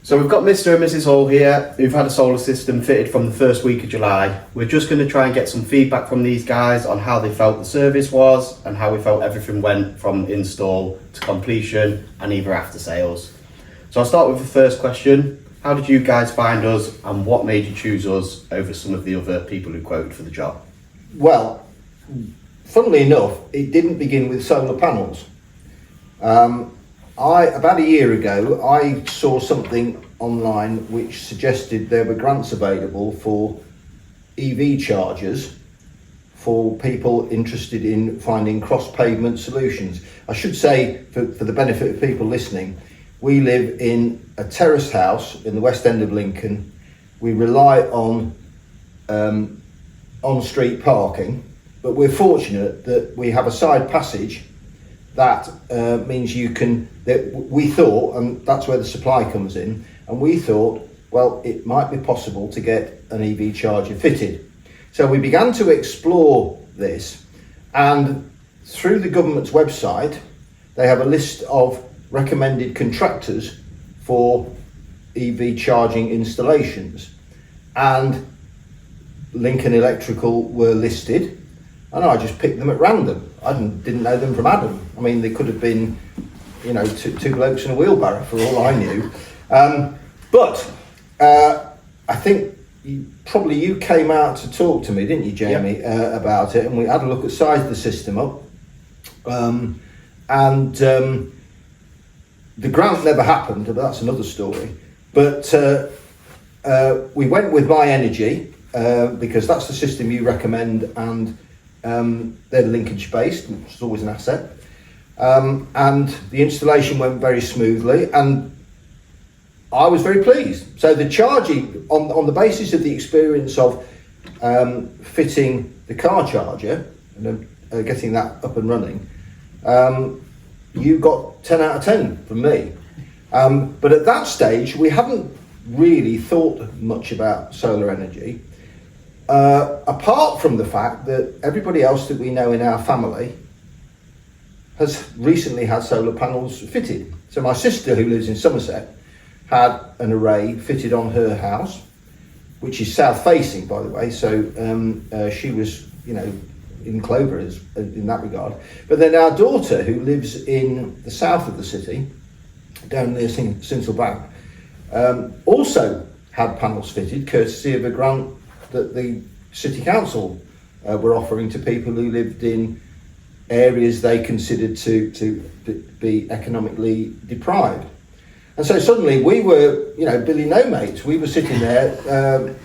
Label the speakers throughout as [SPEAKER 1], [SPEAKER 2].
[SPEAKER 1] So we've got Mr. and Mrs. Hall here who've had a solar system fitted from the first week of July. We're just going to try and get some feedback from these guys on how they felt the service was and how we felt everything went from install to completion and either after sales. So I'll start with the first question. How did you guys find us and what made you choose us over some of the other people who quoted for the job?
[SPEAKER 2] Well, funnily enough, it didn't begin with solar panels. About a year ago, I saw something online which suggested there were grants available for EV chargers for people interested in finding cross-pavement solutions. I should say, for the benefit of people listening, we live in a terraced house in the West End of Lincoln. We rely on on-street parking, but we're fortunate that we have a side passage that means we thought, and that's where the supply comes in, and we thought, well, it might be possible to get an EV charger fitted. So we began to explore this, and through the government's website, they have a list of recommended contractors for EV charging installations, and Lincoln Electrical were listed, and I just picked them at random. I didn't know them from Adam. I mean, they could have been, two blokes in a wheelbarrow for all I knew. But I think you came out to talk to me, didn't you, Jamie, about it, and we had a look at sized the system up. The grant never happened, but that's another story. But we went with My Energy because that's the system you recommend, and they're Lincolnshire based, which is always an asset. And the installation went very smoothly, and I was very pleased. So the charging, on the basis of the experience of fitting the car charger and getting that up and running, you got 10 out of 10 from me. But at that stage, we hadn't really thought much about solar energy, apart from the fact that everybody else that we know in our family has recently had solar panels fitted. So my sister, who lives in Somerset, had an array fitted on her house, which is south facing, by the way. So she was, in clover in that regard. But then our daughter, who lives in the south of the city, down near Sinsel Bank, also had panels fitted, courtesy of a grant that the City Council were offering to people who lived in areas they considered to be economically deprived. And so suddenly we were, Billy No Mates. We were sitting there,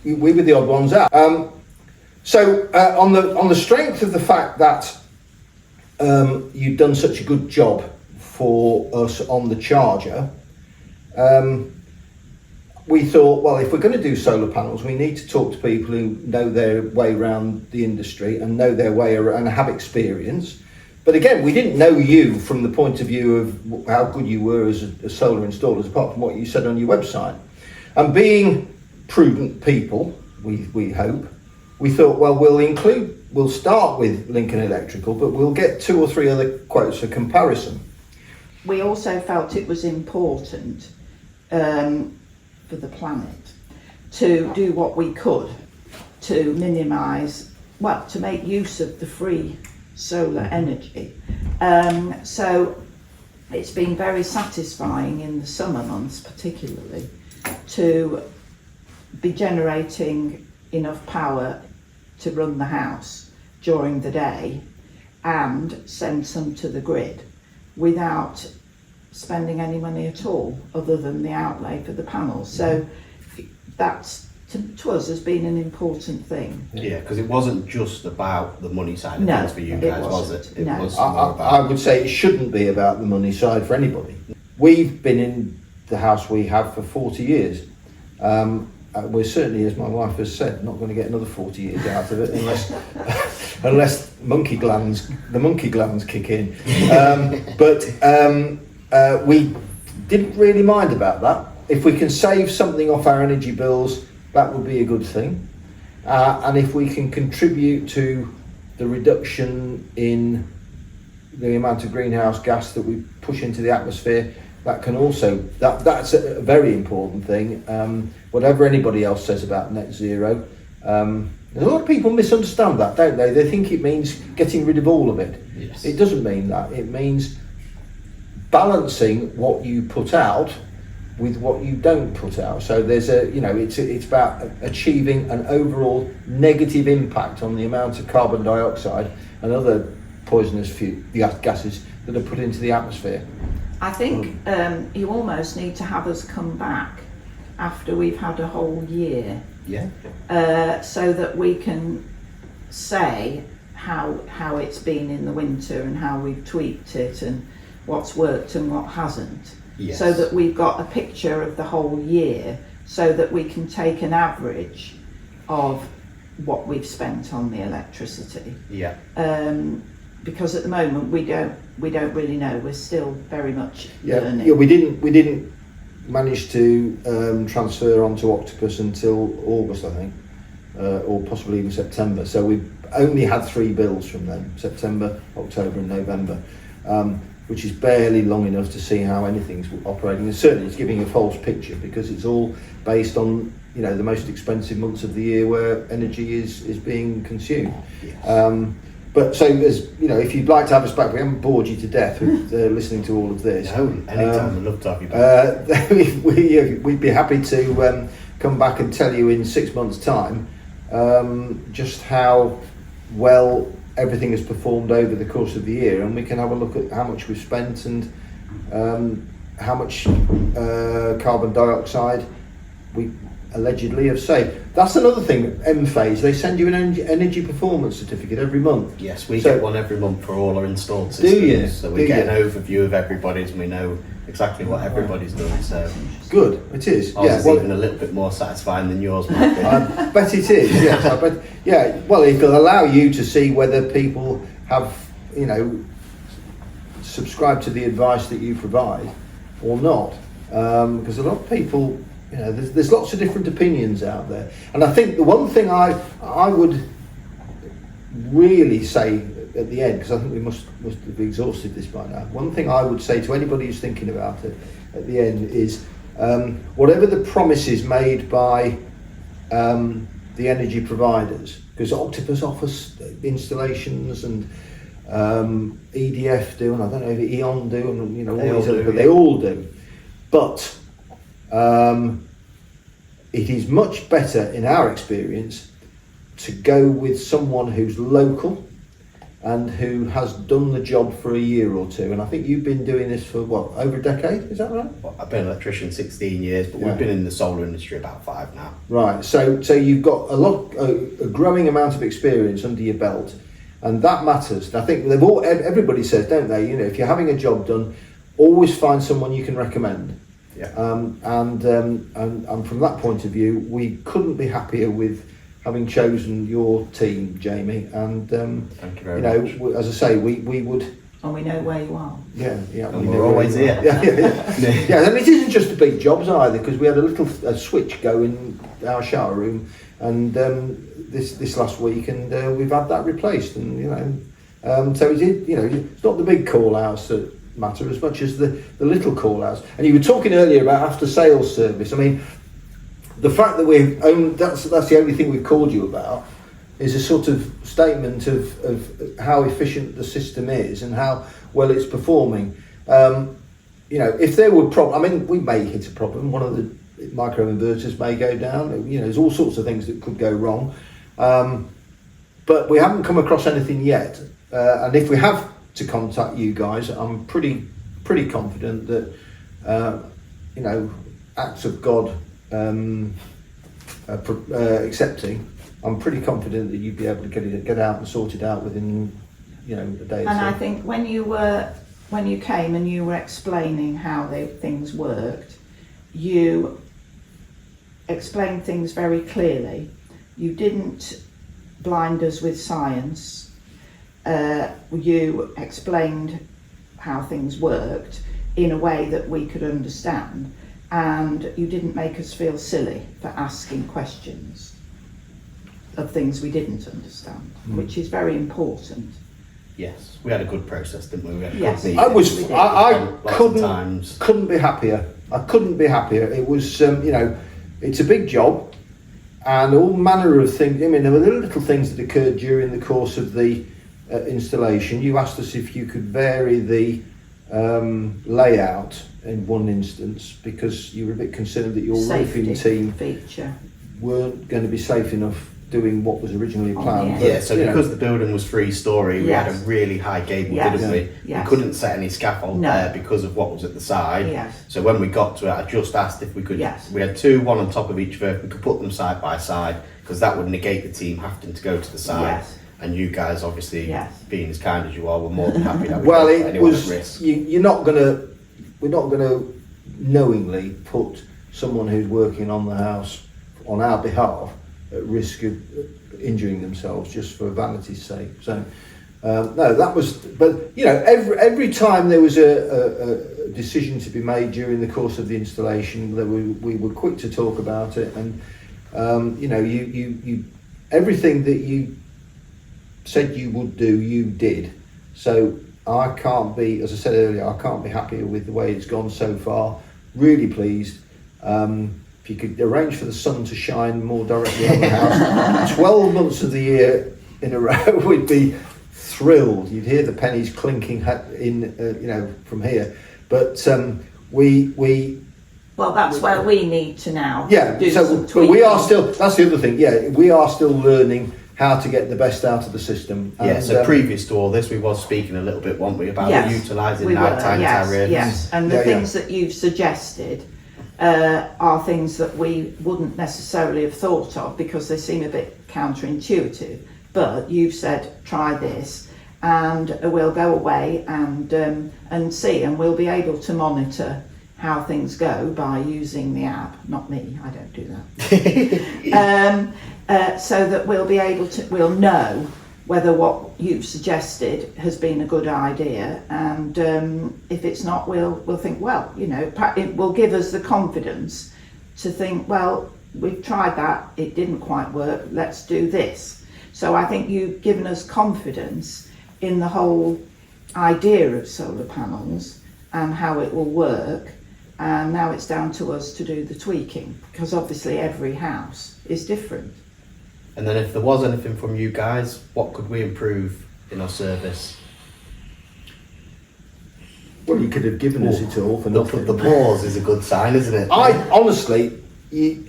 [SPEAKER 2] we were the odd ones out. So on the strength of the fact that you'd done such a good job for us on the charger, we thought, well, if we're going to do solar panels, we need to talk to people who know their way around the industry and know their way around and have experience. But again, we didn't know you from the point of view of how good you were as a solar installer, apart from what you said on your website. And being prudent people, we hope, we thought, well, we'll start with Lincoln Electrical, but we'll get 2 or 3 other quotes for comparison.
[SPEAKER 3] We also felt it was important for the planet to do what we could to minimise, to make use of the free solar energy. So it's been very satisfying in the summer months particularly to be generating enough power to run the house during the day and send some to the grid without spending any money at all other than the outlay for the panels. So that's to us has been an important thing.
[SPEAKER 1] Yeah, because it wasn't just about the money side of things for you guys, was it? It was more about...
[SPEAKER 2] I would say it shouldn't be about the money side for anybody. We've been in the house we have for 40 years. We're certainly, as my wife has said, not going to get another 40 years out of it unless the monkey glands kick in. But we didn't really mind about that. If we can save something off our energy bills, that would be a good thing. And if we can contribute to the reduction in the amount of greenhouse gas that we push into the atmosphere, that can also, that's a very important thing. Whatever anybody else says about net zero, a lot of people misunderstand that, don't they? They think it means getting rid of all of it.
[SPEAKER 1] Yes.
[SPEAKER 2] It doesn't mean that. It means balancing what you put out with what you don't put out. So there's it's about achieving an overall negative impact on the amount of carbon dioxide and other poisonous gases that are put into the atmosphere.
[SPEAKER 3] I think you almost need to have us come back after we've had a whole year, so that we can say how it's been in the winter and how we've tweaked it and what's worked and what hasn't.
[SPEAKER 1] Yes.
[SPEAKER 3] So that we've got a picture of the whole year, so that we can take an average of what we've spent on the electricity.
[SPEAKER 1] Yeah.
[SPEAKER 3] Because at the moment we don't really know. We're still very much learning.
[SPEAKER 2] Yeah, we didn't manage to transfer onto Octopus until August, I think, or possibly even September. So we've only had 3 bills from them: September, October, and November. Which is barely long enough to see how anything's operating, and certainly it's giving a false picture because it's all based on the most expensive months of the year where energy is being consumed.
[SPEAKER 1] Yes.
[SPEAKER 2] But so as if you'd like to have us back, we haven't bored you to death with listening to all of this.
[SPEAKER 1] No, anytime. I'd love to have you back.
[SPEAKER 2] We'd be happy to come back and tell you in 6 months' time just how well everything has performed over the course of the year, and we can have a look at how much we've spent and how much carbon dioxide we allegedly have saved. That's another thing. MPhase, they send you an energy performance certificate every month.
[SPEAKER 1] Yes, we get one every month for all our installed systems.
[SPEAKER 2] Do you?
[SPEAKER 1] So we get an overview of everybody's, and we know exactly what everybody's done. So
[SPEAKER 2] good, it is.
[SPEAKER 1] Ours is even a little bit more satisfying than yours might be.
[SPEAKER 2] I bet it is. Yes, I bet. Yeah. Well, it'll allow you to see whether people have, subscribed to the advice that you provide or not, because a lot of people. There's lots of different opinions out there, and I think the one thing I would really say at the end, because I think we must have exhausted this by now. One thing I would say to anybody who's thinking about it at the end is whatever the promises made by the energy providers, because Octopus offers installations and EDF do, and I don't know if E.ON do, and all these other, but they all do. But it is much better, in our experience, to go with someone who's local and who has done the job for a year or two. And I think you've been doing this for over a decade, is that right?
[SPEAKER 1] Well, I've been an electrician 16 years, but we've been in the solar industry about 5 now.
[SPEAKER 2] Right, so you've got a growing amount of experience under your belt, and that matters. I think everybody says, don't they, if you're having a job done, always find someone you can recommend.
[SPEAKER 1] Yeah.
[SPEAKER 2] And from that point of view, we couldn't be happier with having chosen your team, Jamie. And
[SPEAKER 1] thank you very much.
[SPEAKER 2] As I say, we would.
[SPEAKER 3] And we know where you are.
[SPEAKER 2] Yeah.
[SPEAKER 1] And we're always here.
[SPEAKER 2] Yeah. And it isn't just the big jobs either, because we had a switch go in our shower room, and this last week, and we've had that replaced, and so it's not the big call outs that matter as much as the little call outs. And you were talking earlier about after sales service. I mean, the fact that that's the only thing we've called you about is a sort of statement of how efficient the system is and how well it's performing. If there were we may hit a problem. One of the microinverters may go down. There's all sorts of things that could go wrong, but we haven't come across anything yet. And if we have to contact you guys, I'm pretty confident that acts of God accepting, I'm pretty confident that you'd be able to get out and sort it out within a day or so.
[SPEAKER 3] And I think when you came and you were explaining how things worked, you explained things very clearly. You didn't blind us with science. You explained how things worked in a way that we could understand, and you didn't make us feel silly for asking questions of things we didn't understand, which is very important.
[SPEAKER 1] Yes, we had a good process, didn't we? We had a
[SPEAKER 3] Yes.
[SPEAKER 1] good
[SPEAKER 2] I
[SPEAKER 1] meeting.
[SPEAKER 2] was,
[SPEAKER 3] We did.
[SPEAKER 2] I
[SPEAKER 1] Lots of times.
[SPEAKER 2] couldn't be happier. I couldn't be happier. It was, you know, it's a big job, and all manner of things. I mean, there were little things that occurred during the course of the installation. You asked us if you could vary the layout in one instance because you were a bit concerned that your roofing team
[SPEAKER 3] feature.
[SPEAKER 2] weren't going to be safe enough doing what was originally
[SPEAKER 3] Oh,
[SPEAKER 2] planned.
[SPEAKER 3] yeah.
[SPEAKER 1] Yeah, so
[SPEAKER 2] you know,
[SPEAKER 1] because the building was 3-storey, we had a
[SPEAKER 3] Yes.
[SPEAKER 1] really high gable,
[SPEAKER 3] Yes.
[SPEAKER 1] didn't we?
[SPEAKER 3] Yes.
[SPEAKER 1] We couldn't set any scaffold
[SPEAKER 3] No.
[SPEAKER 1] there because of what was at the side.
[SPEAKER 3] Yes.
[SPEAKER 1] So when we got to it, I just asked if we could.
[SPEAKER 3] Yes.
[SPEAKER 1] We had two, one on top of each other. We could put them side by side because that would negate the team having to go to the side.
[SPEAKER 3] Yes.
[SPEAKER 1] And you guys, obviously,
[SPEAKER 3] Yes.
[SPEAKER 1] being as kind as you are, were more than happy that we
[SPEAKER 2] well,
[SPEAKER 1] didn't put
[SPEAKER 2] it
[SPEAKER 1] anyone
[SPEAKER 2] was.
[SPEAKER 1] at risk.
[SPEAKER 2] We're not gonna knowingly put someone who's working on the house on our behalf at risk of injuring themselves just for vanity's sake. So, no, that was. But you know, every time there was a decision to be made during the course of the installation, we were quick to talk about it, and you know, you everything that you said you would do, you did. So I can't be, as I said earlier, I can't be happier with the way it's gone so far. Really pleased. If you could arrange for the sun to shine more directly on the house, 12 months of the year in a row, we'd be thrilled. You'd hear the pennies clinking in, you know, from here. But we
[SPEAKER 3] Well, that's where we need to now
[SPEAKER 2] yeah.
[SPEAKER 3] do
[SPEAKER 2] So,
[SPEAKER 3] some
[SPEAKER 2] but we are
[SPEAKER 3] tweaking.
[SPEAKER 2] still. That's the other thing. Yeah, we are still learning how to get the best out of the system.
[SPEAKER 1] Yeah,
[SPEAKER 2] And,
[SPEAKER 1] so previous to all this, we was speaking a little bit, weren't we, about
[SPEAKER 3] Yes,
[SPEAKER 1] utilising
[SPEAKER 3] we were,
[SPEAKER 1] nighttime
[SPEAKER 3] yes,
[SPEAKER 1] tariffs.
[SPEAKER 3] yes, and the
[SPEAKER 2] Yeah, yeah.
[SPEAKER 3] things that you've suggested are things that we wouldn't necessarily have thought of because they seem a bit counterintuitive. But you've said try this, and we'll go away and see, and we'll be able to monitor how things go by using the app. Not me, I don't do that. So that we'll be able to, we'll know whether what you've suggested has been a good idea, and if it's not, we'll think, well, you know, it will give us the confidence to think, well, we've tried that, it didn't quite work, let's do this. So I think you've given us confidence in the whole idea of solar panels and how it will work, and now it's down to us to do the tweaking, because obviously every house is different.
[SPEAKER 1] And then if there was anything from you guys, what could we improve in our service?
[SPEAKER 2] well, you could have given us it all for nothing.
[SPEAKER 1] The pause is a good sign, isn't it?
[SPEAKER 2] I honestly,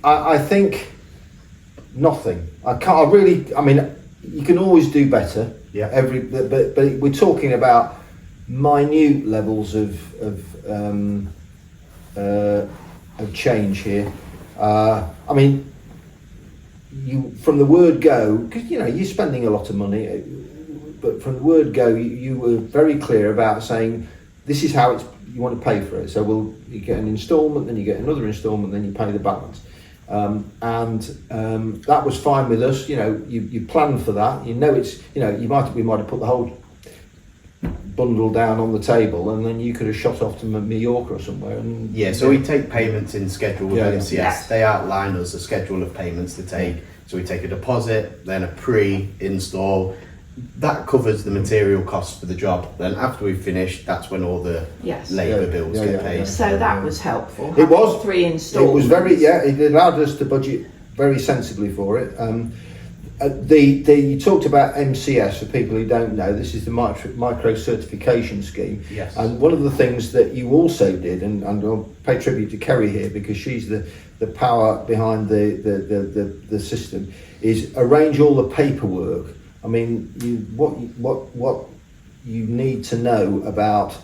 [SPEAKER 2] I think nothing. I can't. I really. I mean, you can always do better.
[SPEAKER 1] Yeah.
[SPEAKER 2] But we're talking about minute levels of change here. I mean, you from the word go, because you know you're spending a lot of money, but from the word go, you were very clear about saying this is how you want to pay for it. So you get an instalment, then you get another instalment, then you pay the balance. That was fine with us. You know, you planned for that. You know, we might have put the whole bundle down on the table, and then you could have shot off to Mallorca or somewhere. And
[SPEAKER 1] Yeah, so we take payments in schedule with
[SPEAKER 2] Yeah, yeah.
[SPEAKER 1] MCS.
[SPEAKER 3] Yes.
[SPEAKER 1] They outline us a schedule of payments to take. So we take a deposit, then a pre-install. That covers the material costs for the job. Then after we've finished, that's when all the
[SPEAKER 3] Yes.
[SPEAKER 1] labour
[SPEAKER 2] Yeah,
[SPEAKER 1] bills
[SPEAKER 2] yeah,
[SPEAKER 1] get
[SPEAKER 2] yeah,
[SPEAKER 1] paid.
[SPEAKER 2] yeah.
[SPEAKER 3] So that was helpful.
[SPEAKER 2] It was.
[SPEAKER 3] Having 3
[SPEAKER 2] It
[SPEAKER 3] installments.
[SPEAKER 2] was it allowed us to budget very sensibly for it. You talked about MCS, for people who don't know, this is the micro certification scheme.
[SPEAKER 1] Yes.
[SPEAKER 2] And one of the things that you also did, and I'll pay tribute to Kerry here because she's the power behind the system, is arrange all the paperwork. I mean, what you need to know about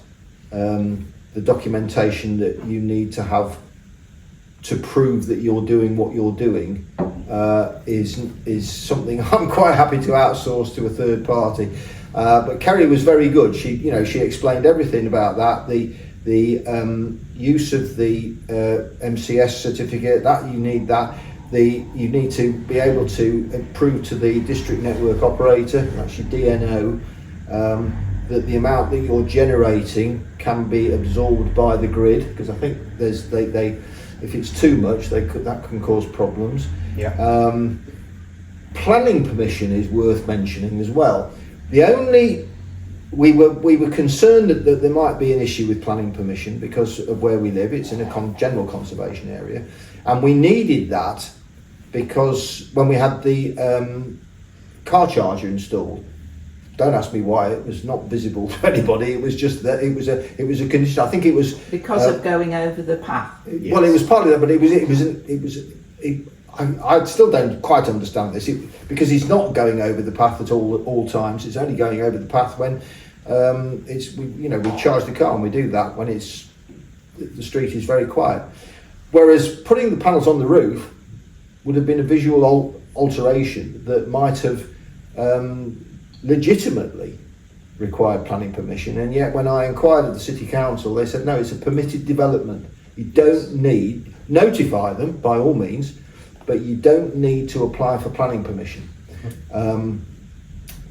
[SPEAKER 2] the documentation that you need to have to prove that you're doing what you're doing is something I'm quite happy to outsource to a third party. But Kerry was very good. She explained everything about that. The use of the MCS certificate, that you need that. You need to be able to prove to the district network operator, that's your DNO, that the amount that you're generating can be absorbed by the grid, because I think if it's too much, that can cause problems.
[SPEAKER 1] Yeah.
[SPEAKER 2] Planning permission is worth mentioning as well. The only we were concerned that there might be an issue with planning permission because of where we live. It's in a general conservation area, and we needed that because when we had the car charger installed, don't ask me why, it was not visible to anybody. It was just that it was a condition. I think it was
[SPEAKER 3] Because of going over the path.
[SPEAKER 2] well, it was partly that, but I still don't quite understand this because he's not going over the path at all times. It's only going over the path when we charge the car, and we do that when the street is very quiet. Whereas putting the panels on the roof would have been a visual alteration that might have legitimately required planning permission, and yet when I inquired at the City Council, they said no, it's a permitted development. You don't need, notify them by all means, but you don't need to apply for planning permission,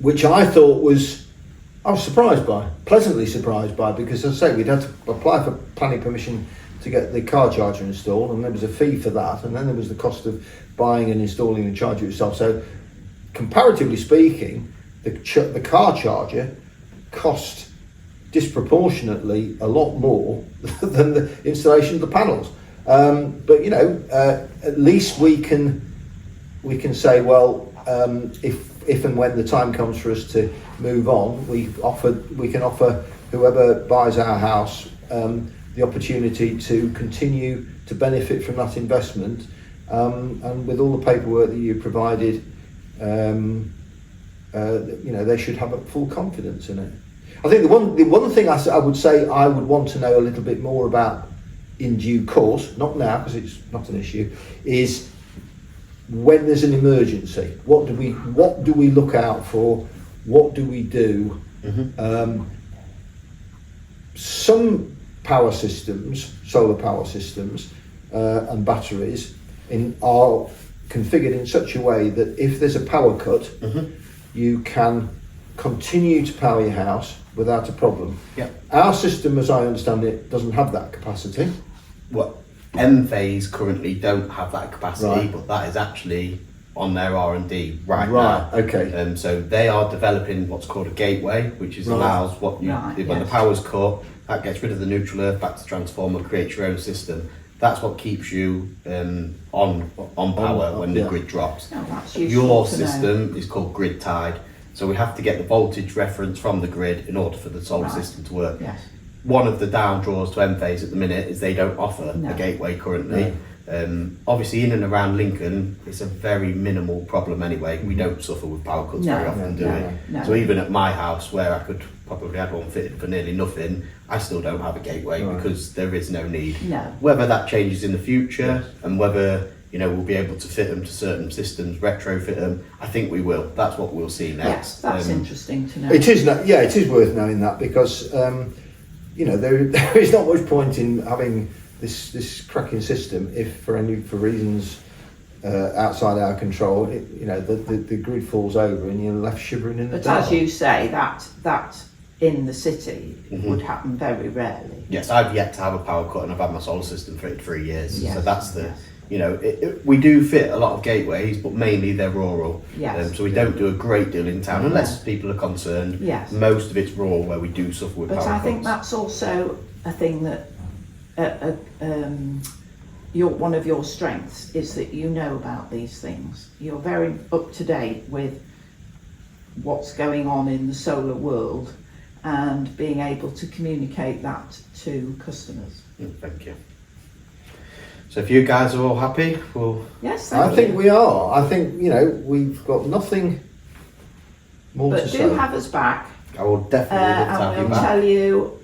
[SPEAKER 2] which I thought I was surprised by, pleasantly surprised by, because as I say, we'd had to apply for planning permission to get the car charger installed, and there was a fee for that, and then there was the cost of buying and installing the charger itself. So comparatively speaking, the car charger cost disproportionately a lot more than the installation of the panels. But at least we can say, well, if and when the time comes for us to move on, we can offer whoever buys our house the opportunity to continue to benefit from that investment, and with all the paperwork that you provided, they should have a full confidence in it. I think the one thing I would say I would want to know a little bit more about in due course, not now because it's not an issue, is when there's an emergency. What do we look out for? What do we do? Mm-hmm. Some power systems, solar power systems, and batteries are configured in such a way that if there's a power cut, mm-hmm. you can continue to power your house without a problem.
[SPEAKER 1] Yep.
[SPEAKER 2] Our system, as I understand it, doesn't have that capacity.
[SPEAKER 1] Well, M-Phase currently don't have that capacity,
[SPEAKER 2] Right.
[SPEAKER 1] but that is actually on their R&D right
[SPEAKER 2] Right,
[SPEAKER 1] now.
[SPEAKER 2] okay.
[SPEAKER 1] So they are developing what's called a gateway, which is
[SPEAKER 2] Right.
[SPEAKER 1] allows when the
[SPEAKER 3] Yes.
[SPEAKER 1] power's cut, that gets rid of the neutral earth back to transformer, creates your own system. That's what keeps you on power when the
[SPEAKER 2] yeah.
[SPEAKER 1] grid drops.
[SPEAKER 3] Oh, that's useful
[SPEAKER 1] Your
[SPEAKER 3] to know.
[SPEAKER 1] system is called grid tied, so we have to get the voltage reference from the grid in order for the solar
[SPEAKER 3] Right.
[SPEAKER 1] system to work.
[SPEAKER 3] Yes.
[SPEAKER 1] One of the down draws to M-Phase at the minute is they don't offer
[SPEAKER 3] No.
[SPEAKER 1] a gateway currently. Obviously, in and around Lincoln, it's a very minimal problem anyway. We don't suffer with power cuts
[SPEAKER 3] No,
[SPEAKER 1] very often, do
[SPEAKER 3] no,
[SPEAKER 1] we?
[SPEAKER 3] no.
[SPEAKER 1] So even at my house, where I could probably have one fitted for nearly nothing, I still don't have a gateway
[SPEAKER 2] Right.
[SPEAKER 1] because there is no need.
[SPEAKER 3] No.
[SPEAKER 1] Whether that changes in the future
[SPEAKER 2] Yes.
[SPEAKER 1] and whether we'll be able to fit them to certain systems, retrofit them, I think we will. That's what we'll see next.
[SPEAKER 3] Yes, that's interesting to know.
[SPEAKER 2] It is, it is worth knowing that because there is not much point in having this cracking system if for reasons outside our control, the grid falls over and you're left shivering in the
[SPEAKER 3] But
[SPEAKER 2] dark.
[SPEAKER 3] as you say, that in the city
[SPEAKER 1] Mhm.
[SPEAKER 3] would happen very rarely.
[SPEAKER 1] Yes, I've yet to have a power cut and I've had my solar system fitted 3 years.
[SPEAKER 3] Yes,
[SPEAKER 1] So that's the,
[SPEAKER 3] yes.
[SPEAKER 1] we do fit a lot of gateways, but mainly they're rural.
[SPEAKER 3] Yes.
[SPEAKER 1] So we don't do a great deal in town unless people are concerned.
[SPEAKER 3] Yes.
[SPEAKER 1] Most of it's rural where we do suffer with
[SPEAKER 3] But
[SPEAKER 1] power
[SPEAKER 3] I think
[SPEAKER 1] cuts.
[SPEAKER 3] that's also a thing that one of your strengths is that you know about these things. You're very up to date with what's going on in the solar world and being able to communicate that to customers.
[SPEAKER 1] Thank you. So if you guys are all happy, we'll...
[SPEAKER 3] Yes, thank
[SPEAKER 2] I
[SPEAKER 3] you.
[SPEAKER 2] think we are. I think we've got nothing more
[SPEAKER 3] But
[SPEAKER 2] to
[SPEAKER 3] do
[SPEAKER 2] say.
[SPEAKER 3] have us back,
[SPEAKER 1] I will definitely love to have
[SPEAKER 3] and
[SPEAKER 1] you
[SPEAKER 3] we'll
[SPEAKER 1] back.
[SPEAKER 3] tell you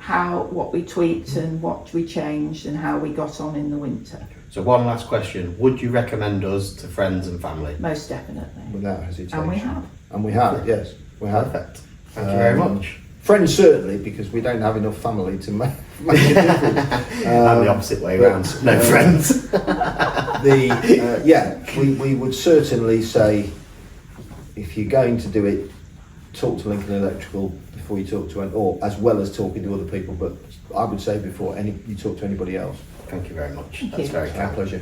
[SPEAKER 3] what we tweaked and what we changed and how we got on in the winter.
[SPEAKER 1] So one last question. Would you recommend us to friends and family?
[SPEAKER 3] Most definitely.
[SPEAKER 2] Without hesitation.
[SPEAKER 3] And we have.
[SPEAKER 2] And we have, yes, we have.
[SPEAKER 1] Perfect. Thank you very much.
[SPEAKER 2] Friends certainly, because we don't have enough family to make a difference.
[SPEAKER 1] And the opposite way
[SPEAKER 2] but,
[SPEAKER 1] around. No friends.
[SPEAKER 2] We would certainly say if you're going to do it, talk to Lincoln Electrical before you talk to, or as well as talking to other people. But I would say before you talk to anybody else.
[SPEAKER 1] Thank you very much.
[SPEAKER 3] Thank
[SPEAKER 1] That's
[SPEAKER 3] you.
[SPEAKER 1] very
[SPEAKER 2] Our
[SPEAKER 1] kind.
[SPEAKER 2] pleasure.